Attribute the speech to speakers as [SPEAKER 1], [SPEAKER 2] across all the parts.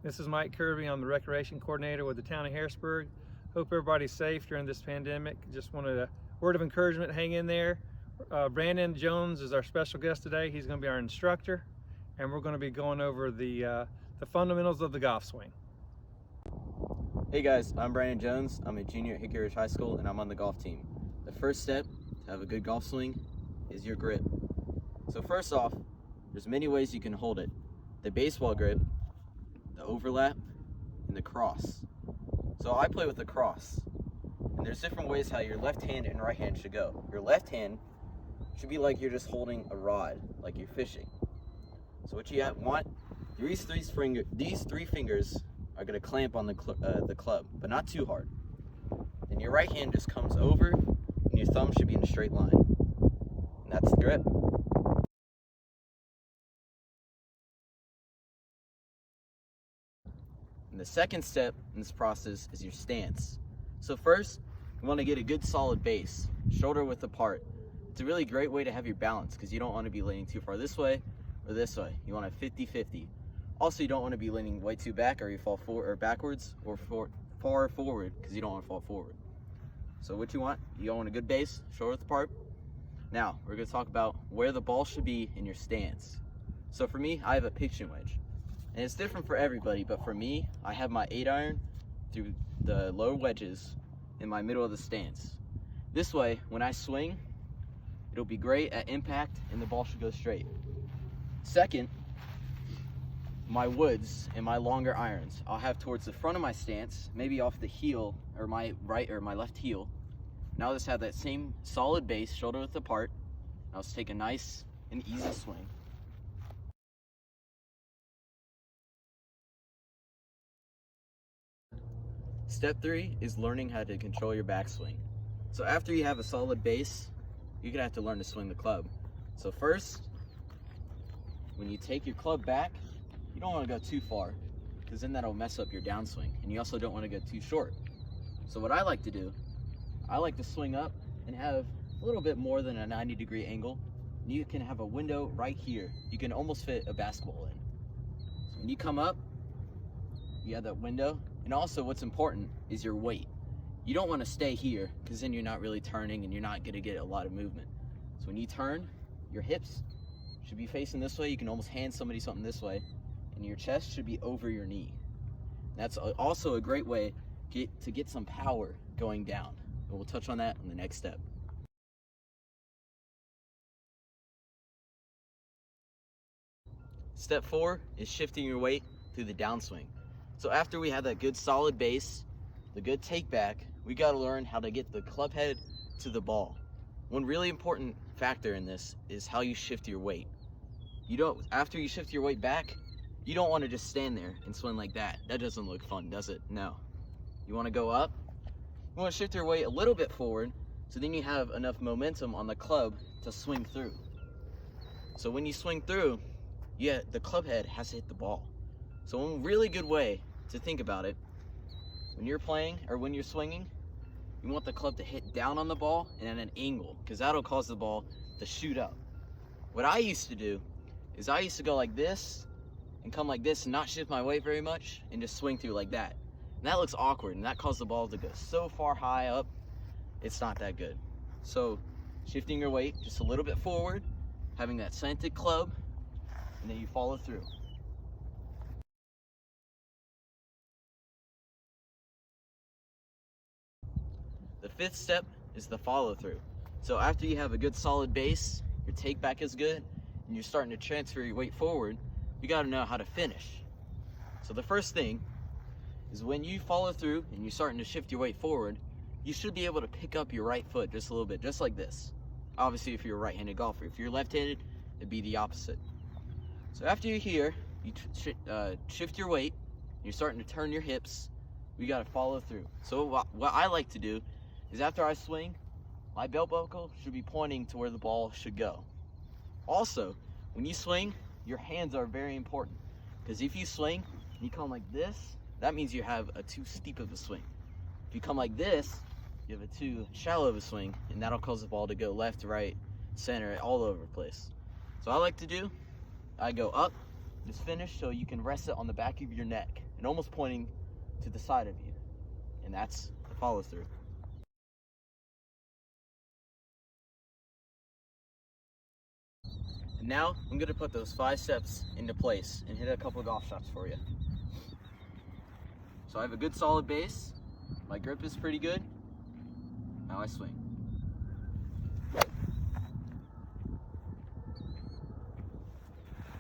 [SPEAKER 1] This is Mike Kirby. I'm the recreation coordinator with the town of Harrisburg. Hope everybody's safe during this pandemic. Just wanted a word of encouragement, hang in there. Brandon Jones is our special guest today. He's going to be our instructor, and we're going to be going over the fundamentals of the golf swing.
[SPEAKER 2] Hey guys, I'm Brandon Jones. I'm a junior at Hickory Ridge High School and I'm on the golf team. The first step to have a good golf swing is your grip. So first off, there's many ways you can hold it. The baseball grip, the overlap, and the cross. So I play with the cross. And there's different ways how your left hand and right hand should go. Your left hand should be like you're just holding a rod, like you're fishing. So what you want, these three fingers are going to clamp on the club, but not too hard. Then your right hand just comes over, and your thumb should be in a straight line. And that's the grip. And the second step in this process is your stance. So first, you want to get a good solid base, shoulder width apart. It's a really great way to have your balance because you don't want to be leaning too far this way or this way. You want a 50-50. Also, you don't want to be leaning way too back or you fall forward or backwards or far forward because you don't want to fall forward. So what you want a good base, shoulder width apart. Now, we're going to talk about where the ball should be in your stance. So for me, I have a pitching wedge. And it's different for everybody, but for me, I have my 8-iron through the low wedges in my middle of the stance. This way, when I swing, it'll be great at impact and the ball should go straight. Second, my woods and my longer irons I'll have towards the front of my stance, maybe off the heel or my right or my left heel. Now I'll just have that same solid base, shoulder width apart. I'll just take a nice and easy swing. Step 3 is learning how to control your backswing. So after you have a solid base, you're gonna have to learn to swing the club. So first, when you take your club back, you don't want to go too far because then that'll mess up your downswing, and you also don't want to go too short. So what I like to do, I like to swing up and have a little bit more than a 90-degree angle. And you can have a window right here. You can almost fit a basketball in. So when you come up, you have that window. And also what's important is your weight. You don't want to stay here because then you're not really turning and you're not going to get a lot of movement. So when you turn, your hips should be facing this way. You can almost hand somebody something this way. And your chest should be over your knee. That's also a great way to get some power going down. And we'll touch on that in the next step. Step 4 is shifting your weight through the downswing. So after we have that good solid base, the good take back, we got to learn how to get the club head to the ball. One really important factor in this is how you shift your weight. After you shift your weight back, you don't want to just stand there and swing like that. That doesn't look fun, does it? No. You want to go up. You want to shift your weight a little bit forward so then you have enough momentum on the club to swing through. So when you swing through, the club head has to hit the ball. So one really good way to think about it, when you're playing or when you're swinging, you want the club to hit down on the ball and at an angle because that'll cause the ball to shoot up. What I used to do is I used to go like this and come like this and not shift my weight very much and just swing through like that. And that looks awkward and that caused the ball to go so far high up, it's not that good. So shifting your weight just a little bit forward, having that slanted club, and then you follow through. The 5th step is the follow through. So after you have a good solid base, your take back is good, and you're starting to transfer your weight forward, you got to know how to finish. So the first thing is when you follow through and you're starting to shift your weight forward, you should be able to pick up your right foot just a little bit, just like this. Obviously, if you're a right-handed golfer. If you're left-handed, it'd be the opposite. So after you're here, you shift your weight, you're starting to turn your hips, you got to follow through. So what I like to do is after I swing, my belt buckle should be pointing to where the ball should go. Also, when you swing, your hands are very important because if you swing and you come like this, that means you have a too steep of a swing. If you come like this, you have a too shallow of a swing, and that'll cause the ball to go left, right, center, all over the place. So I like to do, I go up, is finished so you can rest it on the back of your neck and almost pointing to the side of you. And that's the follow through. And now I'm gonna put those 5 steps into place and hit a couple of golf shots for you. So I have a good solid base. My grip is pretty good. Now I swing. Oh,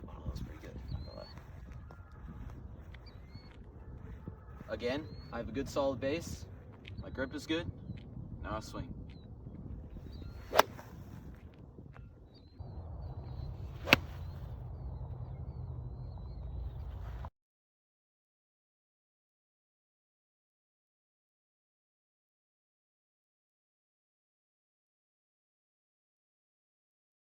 [SPEAKER 2] that was pretty good, not gonna lie. Again, I have a good solid base. My grip is good. Now I swing.